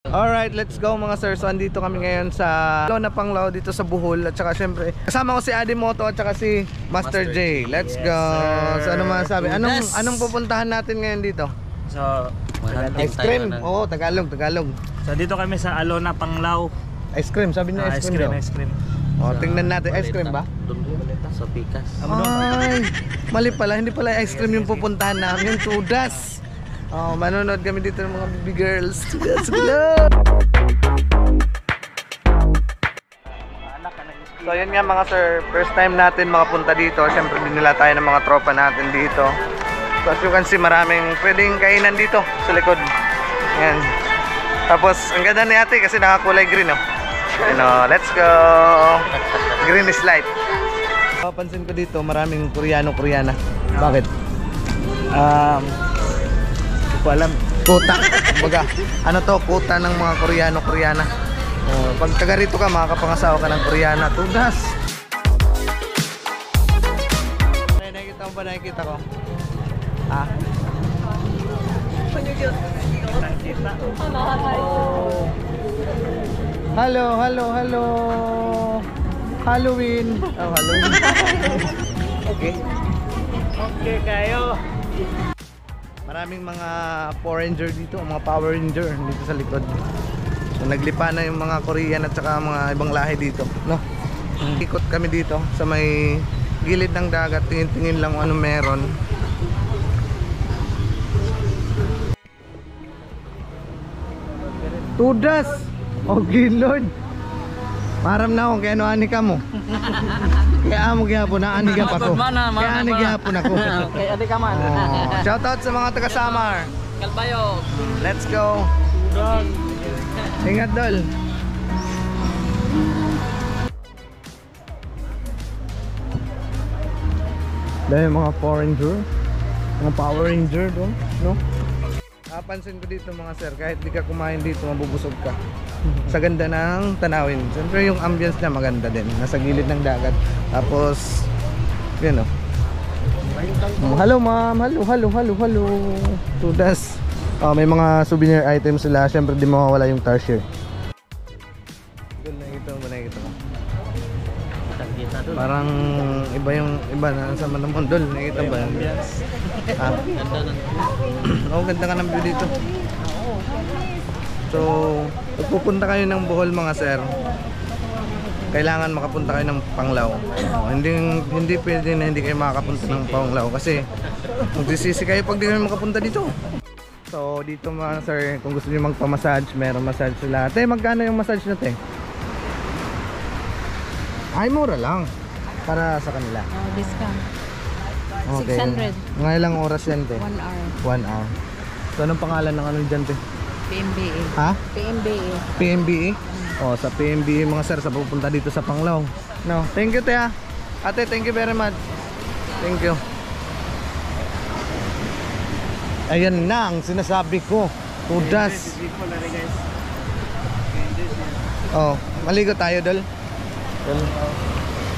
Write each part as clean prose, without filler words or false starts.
Alright, let's go mga sir. So andito kami ngayon sa Lona Panglao dito sa Bohol. At saka syempre kasama ko si Adi Moto at saka si Master J. Let's go. So ano masasabi? Anong pupuntahan natin ngayon dito? So, Ice cream. Oo, Tagalog. So dito kami sa Lona Panglao. Ice cream, sabi niya ice cream. Ice cream. Oh, tingnan natin. Ice cream ba? Sa Pikas. Ay, mali pala. Hindi pala ice cream yung pupuntahan namin. Tudas. Oh, manonood kami dito ng mga baby girls. Tudas, hello! So yun nga mga sir, first time natin makapunta dito. Siyempre dinala tayo ng mga tropa natin dito. So as you can see, maraming pwedeng kainan dito sa likod. Yan. Tapos ang ganda ni ate kasi nakakulay green, oh. You know, let's go. Green is light. Papansin ko dito, maraming Koreano-Koreana. Bakit? Hindi ko alam. Kuta. Baga, ano to? Kuta ng mga Koreano-Koreana. Oh, pag taga rito ka, makakapangasawa ka ng Koreana. Tudas. Nakikita mo ba? Nakikita ko? Ah? Kita. Oh. Hello. Halloween. Oh, Halloween. Okay. Okay kayo. Maraming mga Power Ranger dito, mga Power Ranger dito sa likod. So, naglipa na yung mga Korean at saka mga ibang lahi dito, no? Ikot kami dito sa may gilid ng dagat, tingin-tingin lang kung ano meron. Tudas! Okay, Lord. Maram na ako, kaya ano ani ka mo? Kaya amo gyapon na ani gyap ako. Kaya ani gyapon ako. Kaya di ka man. Shout out sa mga taga Samar. Kalbayo. Let's go. Ingat dol. Dahil mga Power Ranger, mga Power Ranger doon, no? Napansin ko dito mga sir, kahit di ka kumain dito, mabubusog ka. Sa ganda ng tanawin. Siyempre yung ambience niya maganda din. Nasa gilid ng dagat. Tapos, yun o. Hello ma'am, hello. Tudas. May mga souvenir items sila. Siyempre di mawawala yung tarsier. Doon nakikita mo. Parang iba na sa manamon. Doon nakikita ba? Ah? Oh, ganda ka ng view dito. So, pag pupunta kayo ng Bohol mga sir, kailangan makapunta kayo ng Panglao. Hindi pwede na hindi kayo makakapunta ng Panglao kasi magsisisi kayo pag di kayo makapunta dito. So, dito mga sir, kung gusto niyo magpa-massage, meron massage sila. Te, magkano yung massage na te? Ay, mura lang. Para sa kanila. Oh, discount. Okay. 600. Mga ilang oras yan te? 1 hour. 1 hour. So, anong pangalan ng ano dyan te? PMBA. Ha? PMBA. PMBA? Oh, sa PMBA mga sir, sa pupunta dito sa Panglao. No, thank you te ha. Ate, thank you very much. Thank you. Ayan na ang sinasabi ko. Tudas. Oh, maligo tayo dol.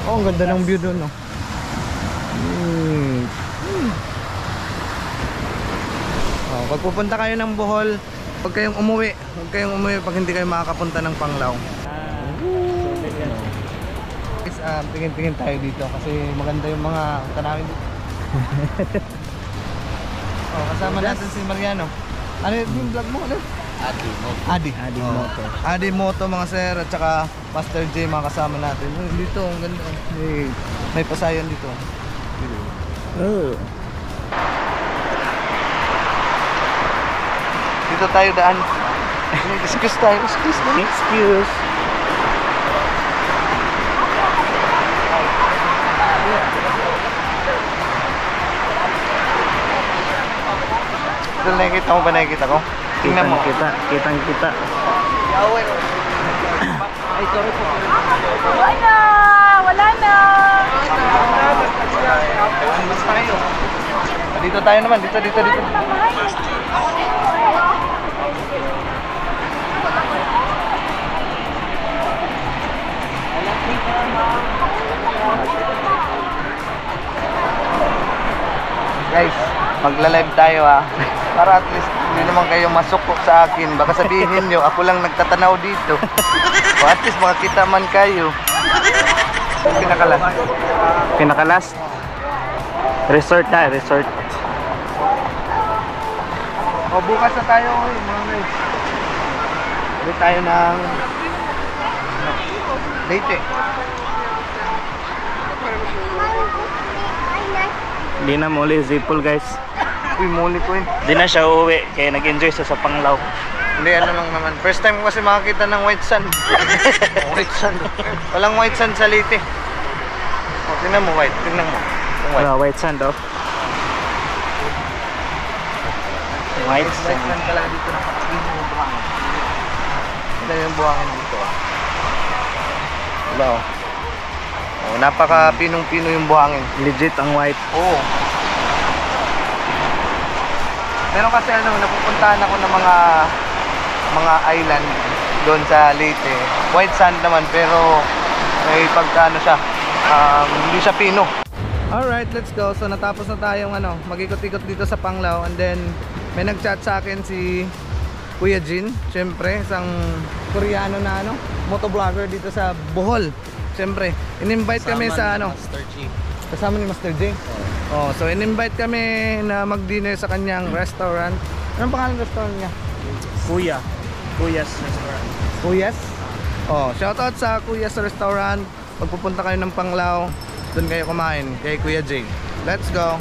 Oh, ang ganda ng view doon, no. Oh, pag pupunta kayo ng Bohol, huwag kayong umuwi pag hindi kayo makakapunta ng Panglao. Guys, tingin-tingin tayo dito kasi maganda yung mga tanawin dito. Oh, kasama natin si Mariano. Ano yung vlog mo? Ano? Adi Moto mga sir at saka Master J mga kasama natin. Dito, ang ganda. May pasayan dito. Dito tayo daan. Excuse tayo. Excuse. Dito nakikita mo ba nakikita ko? Tingnan mo. Kitang kita. Ay, sorry po. Wala na! Basta kayo. Dito tayo naman. Dito. Guys, magla-live tayo ha. Para at least Hindi naman kayo masuko sa akin. Baka sabihin nyo, ako lang nagtatanaw dito. O at least makakita man kayo. Pinakalas. Pinakalas. Resort na, resort. O bukas na tayo mga guys. Ulit tayo ng Leyte. Hindi na muli zipol guys. Uy, muli ko yun. Hindi na siya uuwi kaya nag-enjoy sa Panglaw. Hindi, ano lang naman. First time ko kasi makakita ng white sand. White sand. Walang white sand sa Leyte. O, tingnan mo white. Tingnan mo. Yung white. Wala, white sand oh. White White sand. sand talaga dito. Napakapino yung buhangin. Ito yung buhangin dito. Diba o? O, napaka-pinong-pino yung buhangin. Legit ang white. Oo. Pero kasi ano, napupuntahan ako ng mga island doon sa Leyte. White sand naman pero may pagkaano siya. Hindi siya pino. Alright, let's go. So natapos na tayong mag-ikot-ikot dito sa Panglao and then may nag-chat sa akin si Kuya Jin, syempre, isang Koreano na motovlogger dito sa Bohol. Syempre, in-invite kami sa Master G. kasama ni Master J. Oh, so in-invite kami na mag-dinner sa kanyang restaurant. Anong pangalan ng restaurant niya? Kuya. Kuya's restaurant. Kuyas? Oh, shoutout sa Kuyas Restaurant. Pagpupunta kayo ng Panglao, doon kayo kumain kay Kuya J. Let's go.